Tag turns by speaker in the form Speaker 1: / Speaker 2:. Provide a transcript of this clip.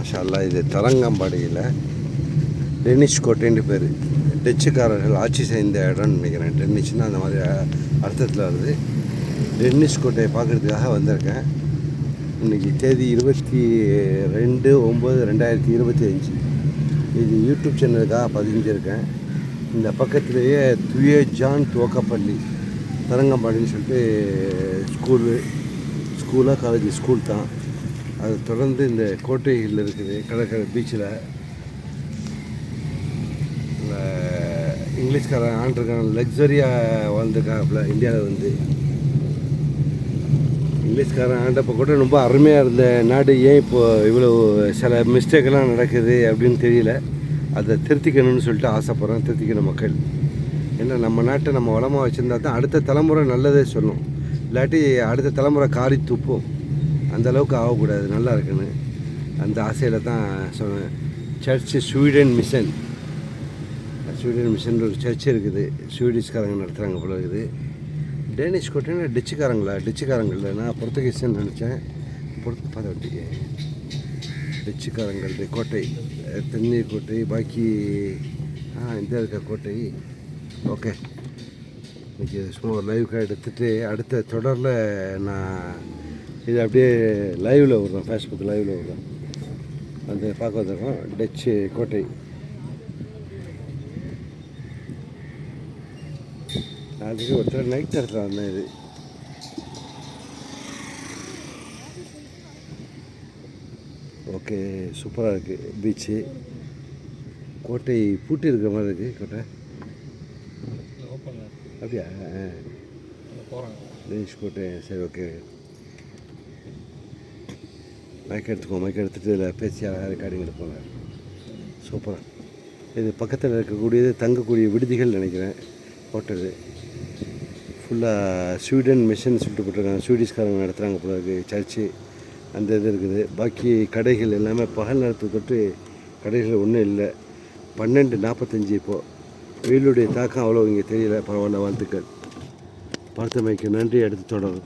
Speaker 1: மாஷா அல்லாஹ். இது தரங்கம்பாடியில் டென்னிஷ் கோட்டைன்னு பேர். டச்சுக்காரர்கள் ஆட்சி செய்த இடம்னு நினைக்கிறேன். டென்னிஷ்னால் அந்த மாதிரி அர்த்தத்தில் வருது. டென்னிஷ் கோட்டையை பார்க்குறதுக்காக வந்திருக்கேன். இன்றைக்கி தேதி 22/9/2025. இது யூடியூப் சேனலுக்காக பதிஞ்சிருக்கேன். இந்த பக்கத்துலேயே துயே ஜான் துவக்கப்பள்ளி தரங்கம்பாடின்னு சொல்லிட்டு ஸ்கூலாக காலேஜ் ஸ்கூல் தான். அது தொடர்ந்து இந்த கோட்டையில் இருக்குது. கடற்கரை பீச்சில் இங்கிலீஷ்காரன் ஆண்டிருக்கான லக்ஸரியாக வாழ்ந்துருக்காப்புல. இந்தியாவில் வந்து இங்கிலீஷ்காரன் ஆண்டப்போ கூட ரொம்ப அருமையாக இருந்த நாடு ஏன் இப்போது இவ்வளோ சில மிஸ்டேக்கெல்லாம் நடக்குது அப்படின்னு தெரியல. அதை திருத்திக்கணும்னு சொல்லிட்டு ஆசைப்பட்றேன். திருத்திக்கணும் மக்கள். ஏன்னா நம்ம நாட்டை நம்ம வளமாக வச்சுருந்தா தான் அடுத்த தலைமுறை நல்லதே சொல்லும். இல்லாட்டி அடுத்த தலைமுறை காரி துப்பும். அந்தளவுக்கு ஆகக்கூடாது நல்லா இருக்குன்னு அந்த ஆசையில் தான் சொன்னேன். சர்ச்சு ஸ்வீடன் மிஷன் ஒரு சர்ச் இருக்குது. ஸ்வீடிஷ்காரங்க நடத்துகிறாங்க போல இருக்குது. டேனிஷ் கோட்டைன்னா டிச்சுக்காரங்கள் இல்லை. நான் புர்த்துகீஸ்ன்னு நினச்சேன். பார்த்து டிச்சுக்காரங்கள் கோட்டை, தண்ணீர் கோட்டை, பாக்கி இந்த இருக்க கோட்டை. ஓகே, இன்றைக்கி சும்மா ஒரு லைவ் எடுத்துகிட்டு அடுத்த தொடரில் நான் இது அப்படியே லைவில் விட்றேன். ஃபேஸ்புக் லைவில் விட்றேன். அந்த பார்க்க வந்திருக்கோம். டச்சு கோட்டை. அதுக்கு ஒருத்தர் நைட் நேரத்தில் வந்தேன். இது ஓகே, சூப்பராக இருக்குது பீச்சு. கோட்டை பூட்டி இருக்கிற மாதிரி இருக்குது கோட்டை. அப்படியா? டென்னிஷ் கோட்டை. சரி, ஓகே. மைக் எடுத்துகிட்டு இதில் பேசி ரெக்கார்டிங் எடுப்போங்க. சூப்பராக. இது பக்கத்தில் இருக்கக்கூடியது தங்கக்கூடிய விடுதிகள் நினைக்கிறேன். ஹோட்டலு ஃபுல்லாக ஸ்வீடன் மிஷன் சொல்லிட்டு போட்டிருக்காங்க. ஸ்வீடிஷ்காரங்க நடத்துகிறாங்க போல இருக்குது. சர்ச்சு அந்த இது இருக்குது. பாக்கி கடைகள் எல்லாமே பகல் நேரத்தை தொட்டு கடைகள் ஒன்றும் இல்லை. 12:45 இப்போது. வெயிலுடைய தாக்கம் அவ்வளோ இங்கே தெரியல. பரவாயில்ல, வாழ்த்துக்கள். பார்த்தமைக்கு நன்றி. அடுத்து தொடரும்.